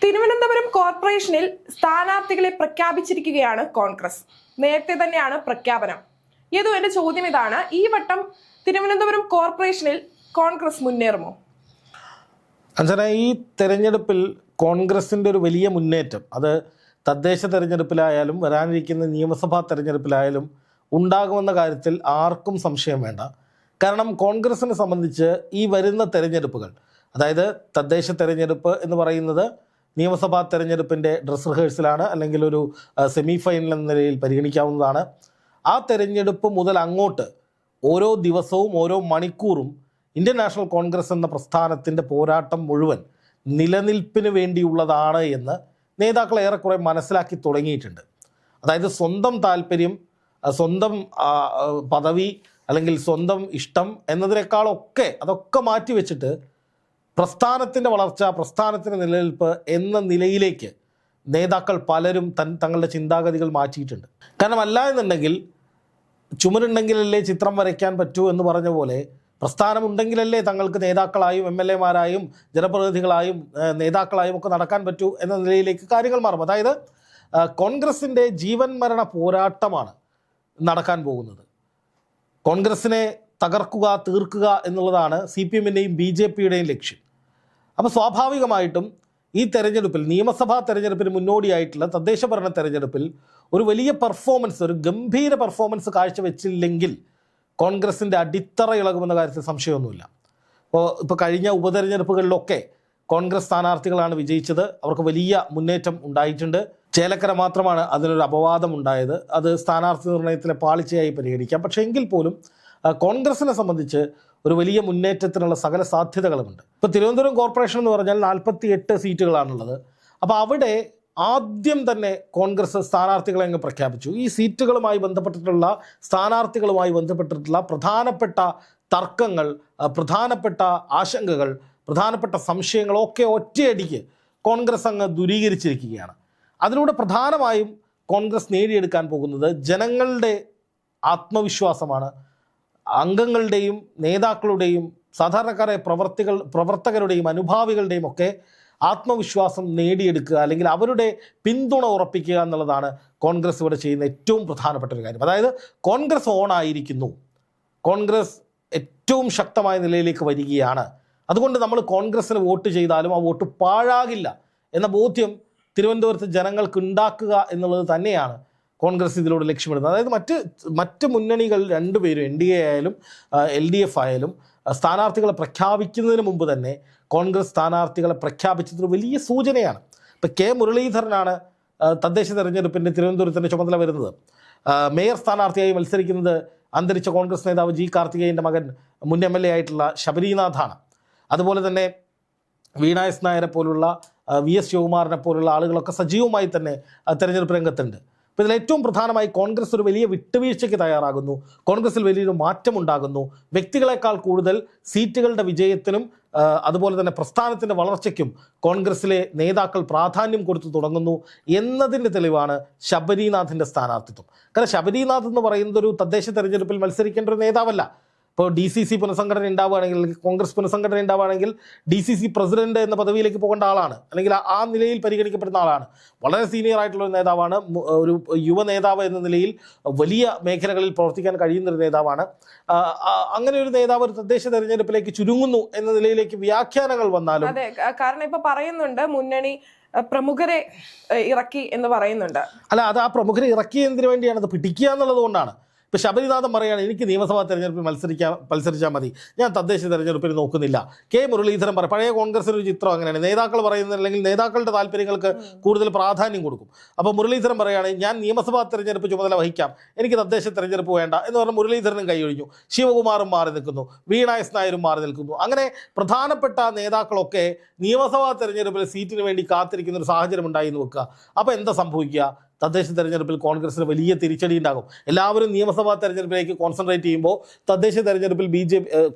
തിരുവനന്തപുരം കോർപ്പറേഷനിൽ സ്ഥാനാർത്ഥികളെ പ്രഖ്യാപിച്ചിരിക്കുകയാണ് കോൺഗ്രസ്. നേരത്തെ തന്നെയാണ് പ്രഖ്യാപനം. ഏതോ എന്റെ ചോദ്യം ഇതാണ്, ഈ വട്ടം തിരുവനന്തപുരം കോർപ്പറേഷനിൽ കോൺഗ്രസ് മുന്നേറുമോ? അഞ്ജന, ഈ തെരഞ്ഞെടുപ്പിൽ കോൺഗ്രസിൻ്റെ ഒരു വലിയ മുന്നേറ്റം അത് തദ്ദേശ തെരഞ്ഞെടുപ്പിലായാലും വരാനിരിക്കുന്ന നിയമസഭാ തെരഞ്ഞെടുപ്പിലായാലും ഉണ്ടാകുമെന്ന കാര്യത്തിൽ ആർക്കും സംശയം വേണ്ട. കാരണം കോൺഗ്രസിനെ സംബന്ധിച്ച് ഈ വരുന്ന തെരഞ്ഞെടുപ്പുകൾ, അതായത് തദ്ദേശ തെരഞ്ഞെടുപ്പ് എന്ന് പറയുന്നത് നിയമസഭാ തെരഞ്ഞെടുപ്പിൻ്റെ ഡ്രസ് റിഹേഴ്സലാണ്, അല്ലെങ്കിൽ ഒരു സെമി ഫൈനൽ എന്ന നിലയിൽ പരിഗണിക്കാവുന്നതാണ്. ആ തെരഞ്ഞെടുപ്പ് മുതൽ അങ്ങോട്ട് ഓരോ ദിവസവും ഓരോ മണിക്കൂറും ഇന്ത്യൻ നാഷണൽ കോൺഗ്രസ് എന്ന പ്രസ്ഥാനത്തിൻ്റെ പോരാട്ടം മുഴുവൻ നിലനിൽപ്പിന് വേണ്ടിയുള്ളതാണ് എന്ന് നേതാക്കൾ ഏറെക്കുറെ മനസ്സിലാക്കി തുടങ്ങിയിട്ടുണ്ട്. അതായത് സ്വന്തം താല്പര്യം, സ്വന്തം പദവി അല്ലെങ്കിൽ സ്വന്തം ഇഷ്ടം എന്നതിനേക്കാളൊക്കെ അതൊക്കെ മാറ്റിവെച്ചിട്ട് പ്രസ്ഥാനത്തിൻ്റെ വളർച്ച, പ്രസ്ഥാനത്തിൻ്റെ നിലനിൽപ്പ് എന്ന നിലയിലേക്ക് നേതാക്കൾ പലരും തങ്ങളുടെ ചിന്താഗതികൾ മാറ്റിയിട്ടുണ്ട്. കാരണം അല്ല എന്നുണ്ടെങ്കിൽ ചുമരുണ്ടെങ്കിലല്ലേ ചിത്രം വരയ്ക്കാൻ പറ്റൂ എന്ന് പറഞ്ഞ പോലെ പ്രസ്ഥാനമുണ്ടെങ്കിലല്ലേ തങ്ങൾക്ക് നേതാക്കളായും MLA-മാരായും ജനപ്രതിനിധികളായും നേതാക്കളായും ഒക്കെ നടക്കാൻ പറ്റൂ എന്ന നിലയിലേക്ക് കാര്യങ്ങൾ മാറും. അതായത് കോൺഗ്രസിൻ്റെ ജീവൻ മരണ പോരാട്ടമാണ് നടക്കാൻ പോകുന്നത്. കോൺഗ്രസിനെ തകർക്കുക, തീർക്കുക എന്നുള്ളതാണ് CPM-ൻ്റെയും BJP-യുടെയും ലക്ഷ്യം. അപ്പോൾ സ്വാഭാവികമായിട്ടും ഈ തെരഞ്ഞെടുപ്പിൽ, നിയമസഭാ തെരഞ്ഞെടുപ്പിന് മുന്നോടിയായിട്ടുള്ള തദ്ദേശ ഭരണ തെരഞ്ഞെടുപ്പിൽ ഒരു വലിയ പെർഫോമൻസ്, ഒരു ഗംഭീര പെർഫോമൻസ് കാഴ്ചവെച്ചില്ലെങ്കിൽ കോൺഗ്രസിൻ്റെ അടിത്തറ ഇളകുമെന്ന കാര്യത്തിൽ സംശയമൊന്നുമില്ല. ഇപ്പോൾ കഴിഞ്ഞ ഉപതെരഞ്ഞെടുപ്പുകളിലൊക്കെ കോൺഗ്രസ് സ്ഥാനാർത്ഥികളാണ് വിജയിച്ചത്. അവർക്ക് വലിയ മുന്നേറ്റം ഉണ്ടായിട്ടുണ്ട്. ചേലക്കര മാത്രമാണ് അതിനൊരു അപവാദം ഉണ്ടായത്. അത് സ്ഥാനാർത്ഥി നിർണയത്തിലെ പാളിച്ചയായി പരിഗണിക്കാം. പക്ഷേ എങ്കിൽ പോലും കോൺഗ്രസിനെ സംബന്ധിച്ച് ഒരു വലിയ മുന്നേറ്റത്തിനുള്ള സകല സാധ്യതകളുമുണ്ട്. ഇപ്പോൾ തിരുവനന്തപുരം കോർപ്പറേഷൻ എന്ന് പറഞ്ഞാൽ 48 സീറ്റുകളാണുള്ളത്. അപ്പോൾ അവിടെ ആദ്യം തന്നെ കോൺഗ്രസ് സ്ഥാനാർത്ഥികളെ അങ്ങ് പ്രഖ്യാപിച്ചു. ഈ സീറ്റുകളുമായി ബന്ധപ്പെട്ടിട്ടുള്ള, സ്ഥാനാർത്ഥികളുമായി ബന്ധപ്പെട്ടിട്ടുള്ള പ്രധാനപ്പെട്ട തർക്കങ്ങൾ, പ്രധാനപ്പെട്ട ആശങ്കകൾ, പ്രധാനപ്പെട്ട സംശയങ്ങളൊക്കെ ഒറ്റയടിക്ക് കോൺഗ്രസ് അങ്ങ് ദൂരീകരിച്ചിരിക്കുകയാണ്. അതിലൂടെ പ്രധാനമായും കോൺഗ്രസ് നേടിയെടുക്കാൻ പോകുന്നത് ജനങ്ങളുടെ ആത്മവിശ്വാസമാണ്. അംഗങ്ങളുടെയും നേതാക്കളുടെയും സാധാരണക്കാരായ പ്രവർത്തകരുടെയും അനുഭാവികളുടെയും ഒക്കെ ആത്മവിശ്വാസം നേടിയെടുക്കുക, അല്ലെങ്കിൽ അവരുടെ പിന്തുണ ഉറപ്പിക്കുക എന്നുള്ളതാണ് കോൺഗ്രസ് ഇവിടെ ചെയ്യുന്ന ഏറ്റവും പ്രധാനപ്പെട്ട ഒരു കാര്യം. അതായത് കോൺഗ്രസ് ഓണായിരിക്കുന്നു, കോൺഗ്രസ് ഏറ്റവും ശക്തമായ നിലയിലേക്ക് വരികയാണ്. അതുകൊണ്ട് നമ്മൾ കോൺഗ്രസ്സിന് വോട്ട് ചെയ്താലും ആ വോട്ട് പാഴാകില്ല എന്ന ബോധ്യം തിരുവനന്തപുരത്ത് ജനങ്ങൾക്ക് ഉണ്ടാക്കുക എന്നുള്ളത് തന്നെയാണ് കോൺഗ്രസ് ഇതിലൂടെ ലക്ഷ്യമിടുന്നത്. അതായത് മറ്റ് മുന്നണികൾ രണ്ടുപേരും, NDA ആയാലും LDF ആയാലും സ്ഥാനാർത്ഥികളെ പ്രഖ്യാപിക്കുന്നതിന് മുമ്പ് തന്നെ കോൺഗ്രസ് സ്ഥാനാർത്ഥികളെ പ്രഖ്യാപിച്ചതൊരു വലിയ സൂചനയാണ്. ഇപ്പോൾ K. മുരളീധരനാണ് തദ്ദേശ തെരഞ്ഞെടുപ്പിൻ്റെ തിരുവനന്തപുരത്തിൻ്റെ ചുമതല വരുന്നത്. മേയർ സ്ഥാനാർത്ഥിയായി മത്സരിക്കുന്നത് അന്തരിച്ച കോൺഗ്രസ് നേതാവ് G. കാർത്തികേയൻ്റെ മകൻ മുൻ MLA ആയിട്ടുള്ള ശബരിനാഥാണ്. അതുപോലെ തന്നെ വീണ S. നായരെ പോലുള്ള, VS ശിവകുമാറിനെ പോലുള്ള ആളുകളൊക്കെ സജീവമായി തന്നെ തെരഞ്ഞെടുപ്പ് രംഗത്തുണ്ട്. അപ്പോൾ ഇതിൽ ഏറ്റവും പ്രധാനമായി കോൺഗ്രസ് ഒരു വലിയ വിട്ടുവീഴ്ചയ്ക്ക് തയ്യാറാകുന്നു. കോൺഗ്രസിൽ വലിയൊരു മാറ്റമുണ്ടാകുന്നു. വ്യക്തികളെക്കാൾ കൂടുതൽ സീറ്റുകളുടെ വിജയത്തിനും അതുപോലെ തന്നെ പ്രസ്ഥാനത്തിൻ്റെ വളർച്ചയ്ക്കും കോൺഗ്രസിലെ നേതാക്കൾ പ്രാധാന്യം കൊടുത്തു തുടങ്ങുന്നു എന്നതിൻ്റെ തെളിവാണ് ശബരിനാഥിൻ്റെ സ്ഥാനാർത്ഥിത്വം. കാരണം ശബരിനാഥ് എന്ന് പറയുന്നത് ഒരു തദ്ദേശ തെരഞ്ഞെടുപ്പിൽ മത്സരിക്കേണ്ട ഒരു നേതാവല്ല. ഇപ്പോൾ DCC പുനഃസംഘടന ഉണ്ടാവുകയാണെങ്കിൽ, കോൺഗ്രസ് പുനഃസംഘടന ഉണ്ടാവുകയാണെങ്കിൽ DCC പ്രസിഡന്റ് എന്ന പദവിയിലേക്ക് പോകേണ്ട ആളാണ്, അല്ലെങ്കിൽ ആ നിലയിൽ പരിഗണിക്കപ്പെടുന്ന ആളാണ്. വളരെ സീനിയർ ആയിട്ടുള്ള ഒരു നേതാവാണ്. ഒരു യുവ നേതാവ് എന്ന നിലയിൽ വലിയ മേഖലകളിൽ പ്രവർത്തിക്കാൻ കഴിയുന്നൊരു നേതാവാണ്. അങ്ങനെ ഒരു നേതാവ് ഒരു തദ്ദേശ തെരഞ്ഞെടുപ്പിലേക്ക് ചുരുങ്ങുന്നു എന്ന നിലയിലേക്ക് വ്യാഖ്യാനങ്ങൾ വന്നാലും, അതെ, കാരണം ഇപ്പൊ പറയുന്നുണ്ട് മുന്നണി പ്രമുഖരെ ഇറക്കി എന്ന് പറയുന്നുണ്ട്. അല്ല, അത് ആ പ്രമുഖരെ ഇറക്കിയതിന് വേണ്ടിയാണ്, അത് പിടിക്കുക എന്നുള്ളത് കൊണ്ടാണ്. ഇപ്പോൾ ശബരിനാഥൻ പറയുകയാണ്, എനിക്ക് നിയമസഭാ തെരഞ്ഞെടുപ്പിൽ മത്സരിച്ചാൽ മതി, ഞാൻ തദ്ദേശ തെരഞ്ഞെടുപ്പിൽ നോക്കുന്നില്ല. K. മുരളീധരൻ പറയും, പഴയ കോൺഗ്രസിൻ്റെ ഒരു ചിത്രം അങ്ങനെയാണ്, നേതാക്കൾ പറയുന്നത് അല്ലെങ്കിൽ നേതാക്കളുടെ താല്പര്യങ്ങൾക്ക് കൂടുതൽ പ്രാധാന്യം കൊടുക്കും. അപ്പോൾ മുരളീധരൻ പറയുകയാണ്, ഞാൻ നിയമസഭാ തെരഞ്ഞെടുപ്പ് ചുമതല വഹിക്കാം, എനിക്ക് തദ്ദേശ തെരഞ്ഞെടുപ്പ് വേണ്ട എന്ന് പറഞ്ഞാൽ മുരളീധരനും കൈയൊഴിഞ്ഞു. ശിവകുമാറും മാറി നിൽക്കുന്നു, വീണ S. നായരും മാറി നിൽക്കുന്നു. അങ്ങനെ പ്രധാനപ്പെട്ട നേതാക്കളൊക്കെ നിയമസഭാ തെരഞ്ഞെടുപ്പിൽ സീറ്റിന് വേണ്ടി കാത്തിരിക്കുന്ന ഒരു സാഹചര്യം ഉണ്ടായി എന്ന് വെക്കുക. അപ്പോൾ എന്താ സംഭവിക്കുക? തദ്ദേശ തെരഞ്ഞെടുപ്പിൽ കോൺഗ്രസിന് വലിയ തിരിച്ചടി ഉണ്ടാകും. എല്ലാവരും നിയമസഭാ തെരഞ്ഞെടുപ്പിലേക്ക് കോൺസെൻട്രേറ്റ് ചെയ്യുമ്പോൾ തദ്ദേശ തെരഞ്ഞെടുപ്പിൽ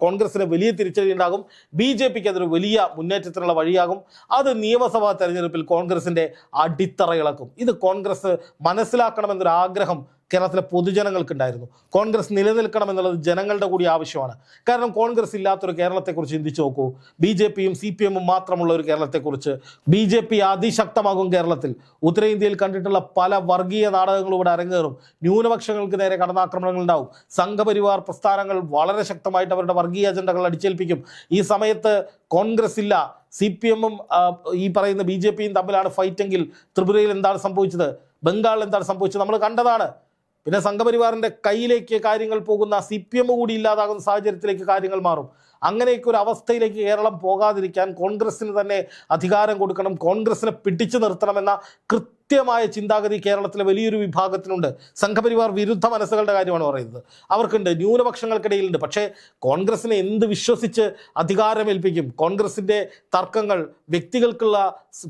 കോൺഗ്രസിന് വലിയ തിരിച്ചടി ഉണ്ടാകും. BJPക്ക് അതൊരു വലിയ മുന്നേറ്റത്തിനുള്ള വഴിയാകും. അത് നിയമസഭാ തെരഞ്ഞെടുപ്പിൽ കോൺഗ്രസിൻ്റെ അടിത്തറ ഇളക്കും. ഇത് കോൺഗ്രസ് മനസ്സിലാക്കണമെന്നൊരു ആഗ്രഹം കേരളത്തിലെ പൊതുജനങ്ങൾക്കുണ്ടായിരുന്നു. കോൺഗ്രസ് നിലനിൽക്കണം എന്നുള്ളത് ജനങ്ങളുടെ കൂടി ആവശ്യമാണ്. കാരണം കോൺഗ്രസ് ഇല്ലാത്തൊരു കേരളത്തെക്കുറിച്ച് ചിന്തിച്ചു നോക്കൂ. BJPയും CPMഉം മാത്രമുള്ള ഒരു കേരളത്തെക്കുറിച്ച്. BJP അതിശക്തമാകും കേരളത്തിൽ. ഉത്തരേന്ത്യയിൽ കണ്ടിട്ടുള്ള പല വർഗീയ നാടകങ്ങളും ഇവിടെ അരങ്ങേറും. ന്യൂനപക്ഷങ്ങൾക്ക് നേരെ കടന്നാക്രമണങ്ങൾ ഉണ്ടാവും. സംഘപരിവാർ പ്രസ്ഥാനങ്ങൾ വളരെ ശക്തമായിട്ട് അവരുടെ വർഗീയ അജണ്ടകൾ അടിച്ചേൽപ്പിക്കും. ഈ സമയത്ത് കോൺഗ്രസ് ഇല്ല, CPMഉം ഈ പറയുന്ന BJPയും തമ്മിലാണ് ഫൈറ്റെങ്കിൽ ത്രിപുരയിൽ എന്താണ് സംഭവിച്ചത്, ബംഗാളിൽ എന്താണ് സംഭവിച്ചത് നമ്മൾ കണ്ടതാണ്. പിന്നെ സംഘപരിവാറിൻ്റെ കയ്യിലേക്ക് കാര്യങ്ങൾ പോകുന്ന CPM കൂടി ഇല്ലാതാകുന്ന സാഹചര്യത്തിലേക്ക് കാര്യങ്ങൾ മാറും. അങ്ങനെയൊക്കെ ഒരു അവസ്ഥയിലേക്ക് കേരളം പോകാതിരിക്കാൻ കോൺഗ്രസ്സിന് തന്നെ അധികാരം കൊടുക്കണം, കോൺഗ്രസ്സിനെ പിടിച്ചു നിർത്തണമെന്ന കൃത്യമായ ചിന്താഗതി കേരളത്തിലെ വലിയൊരു വിഭാഗത്തിനുണ്ട്. സംഘപരിവാർ വിരുദ്ധ മനസ്സുകളുടെ കാര്യമാണ് പറയുന്നത്. അവർക്കുണ്ട്, ന്യൂനപക്ഷങ്ങൾക്കിടയിലുണ്ട്. പക്ഷേ കോൺഗ്രസ്സിനെ എന്ത് വിശ്വസിച്ച് അധികാരമേൽപ്പിക്കും? കോൺഗ്രസിൻ്റെ തർക്കങ്ങൾ വ്യക്തികൾക്കുള്ള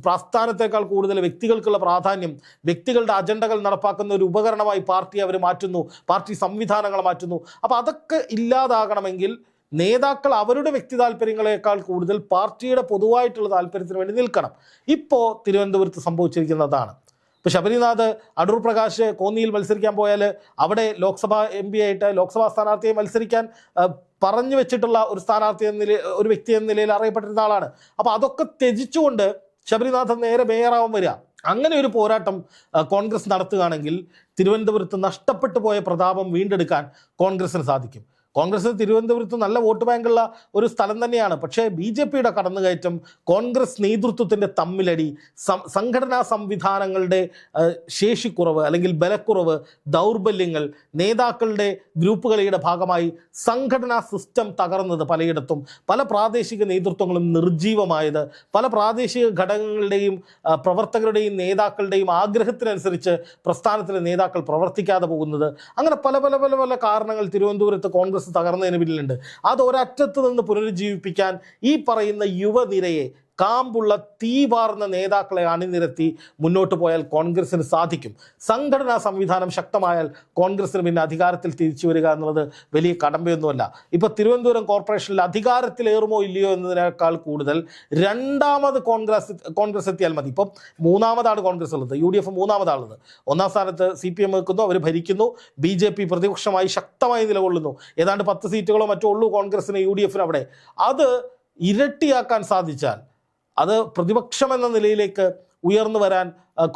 പ്രസ്ഥാനത്തേക്കാൾ കൂടുതൽ വ്യക്തികൾക്കുള്ള പ്രാധാന്യം, വ്യക്തികളുടെ അജണ്ടകൾ നടപ്പാക്കുന്ന ഒരു ഉപകരണമായി പാർട്ടി അവർ മാറ്റുന്നു, പാർട്ടി സംവിധാനങ്ങൾ മാറ്റുന്നു. അപ്പോൾ അതൊക്കെ ഇല്ലാതാകണമെങ്കിൽ നേതാക്കൾ അവരുടെ വ്യക്തി താല്പര്യങ്ങളെക്കാൾ കൂടുതൽ പാർട്ടിയുടെ പൊതുവായിട്ടുള്ള താല്പര്യത്തിന് വേണ്ടി നിൽക്കണം. ഇപ്പോൾ തിരുവനന്തപുരത്ത് സംഭവിച്ചിരിക്കുന്നതാണ്. ഇപ്പോൾ ശബരിനാഥ്, അടൂർ പ്രകാശ് കോന്നിയിൽ മത്സരിക്കാൻ പോയാൽ അവിടെ ലോക്സഭാ MP ആയിട്ട് ലോക്സഭാ സ്ഥാനാർത്ഥിയെ മത്സരിക്കാൻ പറഞ്ഞു വെച്ചിട്ടുള്ള ഒരു സ്ഥാനാർത്ഥി എന്ന നിലയിൽ, ഒരു വ്യക്തി എന്ന നിലയിൽ അറിയപ്പെട്ടിരുന്ന ആളാണ്. അപ്പോൾ അതൊക്കെ ത്യജിച്ചുകൊണ്ട് ശബരിനാഥൻ നേരെ മേയറാവാൻ വരിക. അങ്ങനെ ഒരു പോരാട്ടം കോൺഗ്രസ് നടത്തുകയാണെങ്കിൽ തിരുവനന്തപുരത്ത് നഷ്ടപ്പെട്ടു പോയ പ്രതാപം വീണ്ടെടുക്കാൻ കോൺഗ്രസിന് സാധിക്കും. കോൺഗ്രസ് തിരുവനന്തപുരത്ത് നല്ല വോട്ട് ബാങ്കുള്ള ഒരു സ്ഥലം തന്നെയാണ്. പക്ഷേ BJPയുടെ കടന്നുകയറ്റം, കോൺഗ്രസ് നേതൃത്വത്തിൻ്റെ തമ്മിലടി, സംഘടനാ സംവിധാനങ്ങളുടെ ശേഷിക്കുറവ് അല്ലെങ്കിൽ ബലക്കുറവ്, ദൗർബല്യങ്ങൾ, നേതാക്കളുടെ ഗ്രൂപ്പ് കളിയുടെ ഭാഗമായി സംഘടനാ സിസ്റ്റം തകർന്നത് പലയിടത്തും, പല പ്രാദേശിക നേതൃത്വങ്ങളും നിർജീവമായത്, പല പ്രാദേശിക ഘടകങ്ങളുടെയും പ്രവർത്തകരുടെയും നേതാക്കളുടെയും ആഗ്രഹത്തിനനുസരിച്ച് പ്രസ്ഥാനത്തിലെ നേതാക്കൾ പ്രവർത്തിക്കാതെ പോകുന്നത്, അങ്ങനെ പല പല പല പല കാരണങ്ങൾ തിരുവനന്തപുരത്ത് കോൺഗ്രസ് തകർന്നതിന് പിന്നിലുണ്ട്. അത് ഒരറ്റത്ത് നിന്ന് പുനരുജ്ജീവിപ്പിക്കാൻ ഈ പറയുന്ന യുവനിരയെ, കാമ്പുള്ള തീവാർന്ന നേതാക്കളെ അണിനിരത്തി മുന്നോട്ട് പോയാൽ കോൺഗ്രസിന് സാധിക്കും. സംഘടനാ സംവിധാനം ശക്തമായാൽ കോൺഗ്രസിന് പിന്നെ അധികാരത്തിൽ തിരിച്ചു വരിക എന്നുള്ളത് വലിയ കടമ്പയൊന്നുമല്ല. ഇപ്പോൾ തിരുവനന്തപുരം കോർപ്പറേഷനിൽ അധികാരത്തിലേറുമോ ഇല്ലയോ എന്നതിനേക്കാൾ കൂടുതൽ രണ്ടാമത് കോൺഗ്രസ് എത്തിയാൽ മതി. ഇപ്പം മൂന്നാമതാണ് കോൺഗ്രസ് ഉള്ളത്, UDF മൂന്നാമതാണുള്ളത്. ഒന്നാം സ്ഥാനത്ത് CPM നിൽക്കുന്നു, അവർ ഭരിക്കുന്നു. BJP പ്രതിപക്ഷമായി ശക്തമായി നിലകൊള്ളുന്നു. ഏതാണ്ട് 10 സീറ്റുകളോ മറ്റോ ഉള്ളൂ കോൺഗ്രസിന്, UDFന് അവിടെ. അത് ഇരട്ടിയാക്കാൻ സാധിച്ചാൽ, അത് പ്രതിപക്ഷം എന്ന നിലയിലേക്ക് ഉയർന്നു വരാൻ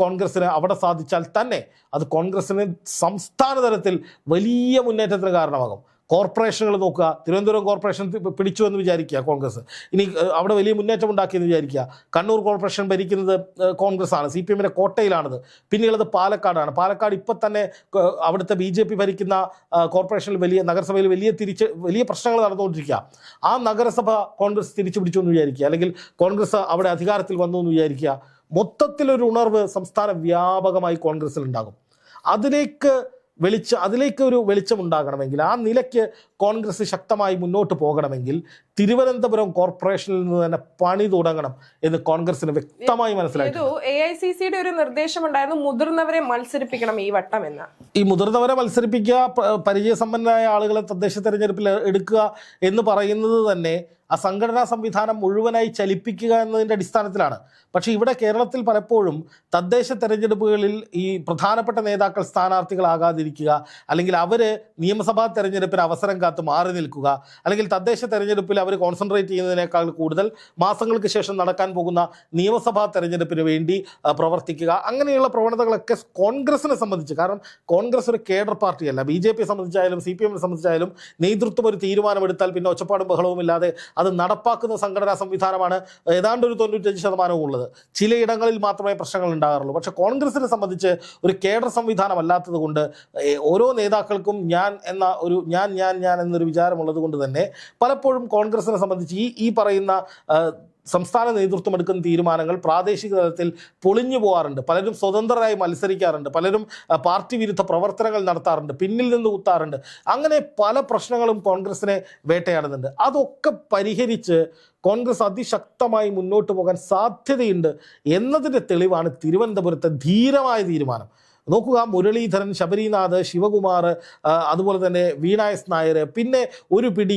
കോൺഗ്രസ്സിന് അവിടെ സാധിച്ചാൽ തന്നെ അത് കോൺഗ്രസ്സിന് സംസ്ഥാന തലത്തിൽ വലിയ മുന്നേറ്റത്തിന് കാരണമാകും. കോർപ്പറേഷനുകൾ നോക്കുക, തിരുവനന്തപുരം കോർപ്പറേഷൻ പിടിച്ചു എന്ന് വിചാരിക്കുക കോൺഗ്രസ്, ഇനി അവിടെ വലിയ മുന്നേറ്റം ഉണ്ടാക്കിയെന്ന് വിചാരിക്കുക. കണ്ണൂർ കോർപ്പറേഷൻ ഭരിക്കുന്നത് കോൺഗ്രസ് ആണ്, CPMൻ്റെ കോട്ടയിലാണത്. പിന്നെയുള്ളത് പാലക്കാടാണ്. പാലക്കാട് ഇപ്പം തന്നെ അവിടുത്തെ BJP ഭരിക്കുന്ന കോർപ്പറേഷനിൽ നഗരസഭയിൽ വലിയ പ്രശ്നങ്ങൾ നടന്നുകൊണ്ടിരിക്കുക. ആ നഗരസഭ കോൺഗ്രസ് തിരിച്ചു പിടിച്ചു എന്ന് വിചാരിക്കുക, അല്ലെങ്കിൽ കോൺഗ്രസ് അവിടെ അധികാരത്തിൽ വന്നു എന്ന് വിചാരിക്കുക. മൊത്തത്തിലൊരു ഉണർവ് സംസ്ഥാന വ്യാപകമായി കോൺഗ്രസ്സിലുണ്ടാകും. അതിലേക്ക് ഒരു വെളിച്ചം ഉണ്ടാകണമെങ്കിൽ, ആ നിലയ്ക്ക് കോൺഗ്രസ് ശക്തമായി മുന്നോട്ട് പോകണമെങ്കിൽ തിരുവനന്തപുരം കോർപ്പറേഷനിൽ നിന്ന് തന്നെ പണി തുടങ്ങണം എന്ന് കോൺഗ്രസിന് വ്യക്തമായി മനസ്സിലാക്കി. AICCയുടെ ഒരു നിർദ്ദേശമുണ്ടായിരുന്നു, മുതിർന്നവരെ മത്സരിപ്പിക്കണം ഈ വട്ടം എന്ന്. ഈ മുതിർന്നവരെ മത്സരിപ്പിക്കുക, പരിചയസമ്പന്നരായ ആളുകളെ തദ്ദേശ തെരഞ്ഞെടുപ്പിൽ എടുക്കുക എന്ന് പറയുന്നത് തന്നെ ആ സംഘടനാ സംവിധാനം മുഴുവനായി ചലിപ്പിക്കുക എന്നതിൻ്റെ അടിസ്ഥാനത്തിലാണ്. പക്ഷേ ഇവിടെ കേരളത്തിൽ പലപ്പോഴും തദ്ദേശ തെരഞ്ഞെടുപ്പുകളിൽ ഈ പ്രധാനപ്പെട്ട നേതാക്കൾ സ്ഥാനാർത്ഥികളാകാതിരിക്കുക, അല്ലെങ്കിൽ അവർ നിയമസഭാ തെരഞ്ഞെടുപ്പിന് അവസരം കാത്ത് മാറി നിൽക്കുക, അല്ലെങ്കിൽ തദ്ദേശ തെരഞ്ഞെടുപ്പിൽ അവർ കോൺസെൻട്രേറ്റ് ചെയ്യുന്നതിനേക്കാൾ കൂടുതൽ മാസങ്ങൾക്ക് ശേഷം നടക്കാൻ പോകുന്ന നിയമസഭാ തെരഞ്ഞെടുപ്പിന് വേണ്ടി പ്രവർത്തിക്കുക, അങ്ങനെയുള്ള പ്രവണതകളൊക്കെ കോൺഗ്രസിനെ സംബന്ധിച്ച്, കാരണം കോൺഗ്രസ് ഒരു കേഡർ പാർട്ടിയല്ല, BJP സംബന്ധിച്ചായാലും CPM സംബന്ധിച്ചായാലും നേതൃത്വം ഒരു തീരുമാനമെടുത്താൽ പിന്നെ ഒച്ചപ്പാടും ബഹളവും ഇല്ലാതെ അത് നടപ്പാക്കുന്ന സംഘടനാ സംവിധാനമാണ് ഏതാണ്ട് ഒരു 95% ഉള്ളത്. ചിലയിടങ്ങളിൽ മാത്രമേ പ്രശ്നങ്ങൾ ഉണ്ടാകാറുള്ളൂ. പക്ഷേ കോൺഗ്രസിനെ സംബന്ധിച്ച് ഒരു കേഡർ സംവിധാനം അല്ലാത്തത് കൊണ്ട്, ഓരോ നേതാക്കൾക്കും ഞാൻ എന്നൊരു വിചാരമുള്ളത് കൊണ്ട് തന്നെ പലപ്പോഴും കോൺഗ്രസിനെ സംബന്ധിച്ച് ഈ പറയുന്ന സംസ്ഥാന നേതൃത്വം എടുക്കുന്ന തീരുമാനങ്ങൾ പ്രാദേശിക തലത്തിൽ പൊളിഞ്ഞു പോകാറുണ്ട്. പലരും സ്വതന്ത്രരായി മത്സരിക്കാറുണ്ട്, പലരും പാർട്ടി വിരുദ്ധ പ്രവർത്തനങ്ങൾ നടത്താറുണ്ട്, പിന്നിൽ നിന്ന് കുത്താറുണ്ട്. അങ്ങനെ പല പ്രശ്നങ്ങളും കോൺഗ്രസിനെ വേട്ടയാടുന്നുണ്ട്. അതൊക്കെ പരിഹരിച്ച് കോൺഗ്രസ് അതിശക്തമായി മുന്നോട്ട് പോകാൻ സാധ്യതയുണ്ട് എന്നതിൻ്റെ തെളിവാണ് തിരുവനന്തപുരത്തെ ധീരമായ തീരുമാനം. നോക്കുക, മുരളീധരൻ, ശബരിനാഥ്, ശിവകുമാർ, അതുപോലെ തന്നെ വീണ എസ് നായർ, പിന്നെ ഒരു പിടി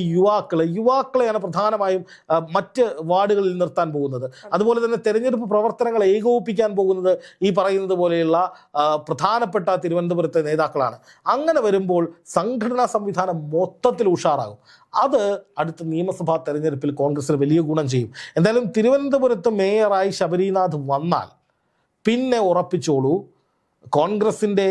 യുവാക്കളെയാണ് പ്രധാനമായും മറ്റ് വാർഡുകളിൽ നിർത്താൻ പോകുന്നത്. അതുപോലെ തന്നെ തെരഞ്ഞെടുപ്പ് പ്രവർത്തനങ്ങൾ ഏകോപിപ്പിക്കാൻ പോകുന്നത് ഈ പറയുന്നത് പോലെയുള്ള പ്രധാനപ്പെട്ട തിരുവനന്തപുരത്തെ നേതാക്കളാണ്. അങ്ങനെ വരുമ്പോൾ സംഘടനാ സംവിധാനം മൊത്തത്തിൽ ഉഷാറാകും. അത് അടുത്ത നിയമസഭാ തെരഞ്ഞെടുപ്പിൽ കോൺഗ്രസിന് വലിയ ഗുണം ചെയ്യും. എന്തായാലും തിരുവനന്തപുരത്ത് മേയറായി ശബരിനാഥ് വന്നാൽ പിന്നെ ഉറപ്പിച്ചോളൂ, കോൺഗ്രസിൻ്റെ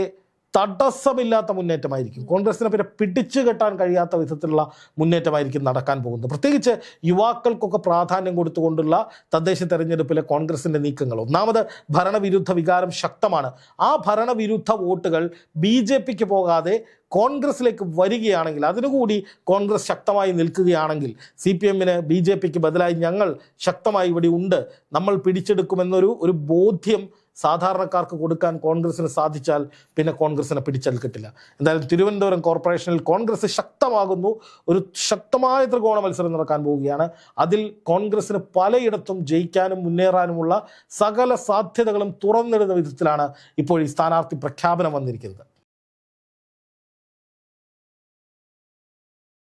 തടസ്സമില്ലാത്ത മുന്നേറ്റമായിരിക്കും. കോൺഗ്രസിനെ പിന്നെ പിടിച്ചു കെട്ടാൻ കഴിയാത്ത വിധത്തിലുള്ള മുന്നേറ്റമായിരിക്കും നടക്കാൻ പോകുന്നത്. പ്രത്യേകിച്ച് യുവാക്കൾക്കൊക്കെ പ്രാധാന്യം കൊടുത്തുകൊണ്ടുള്ള തദ്ദേശ തെരഞ്ഞെടുപ്പിലെ കോൺഗ്രസിൻ്റെ നീക്കങ്ങൾ. ഒന്നാമത് ഭരണവിരുദ്ധ വികാരം ശക്തമാണ്. ആ ഭരണവിരുദ്ധ വോട്ടുകൾ BJPക്ക് പോകാതെ കോൺഗ്രസിലേക്ക് വരികയാണെങ്കിൽ, അതിനുകൂടി കോൺഗ്രസ് ശക്തമായി നിൽക്കുകയാണെങ്കിൽ, CPMന് BJPക്ക് ബദലായി ഞങ്ങൾ ശക്തമായി ഇവിടെ ഉണ്ട്, നമ്മൾ പിടിച്ചെടുക്കുമെന്നൊരു ബോധ്യം സാധാരണക്കാർക്ക് കൊടുക്കാൻ കോൺഗ്രസിന് സാധിച്ചാൽ പിന്നെ കോൺഗ്രസിനെ പിടിച്ചാൽ കിട്ടില്ല. എന്തായാലും തിരുവനന്തപുരം കോർപ്പറേഷനിൽ കോൺഗ്രസ് ശക്തമാകുന്നു. ഒരു ശക്തമായ ത്രികോണ മത്സരം നടക്കാൻ പോവുകയാണ്. അതിൽ കോൺഗ്രസിന് പലയിടത്തും ജയിക്കാനും മുന്നേറാനുമുള്ള സകല സാധ്യതകളും തുറന്നിടുന്ന വിധത്തിലാണ് ഇപ്പോൾ ഈ സ്ഥാനാർത്ഥി പ്രഖ്യാപനം വന്നിരിക്കുന്നത്.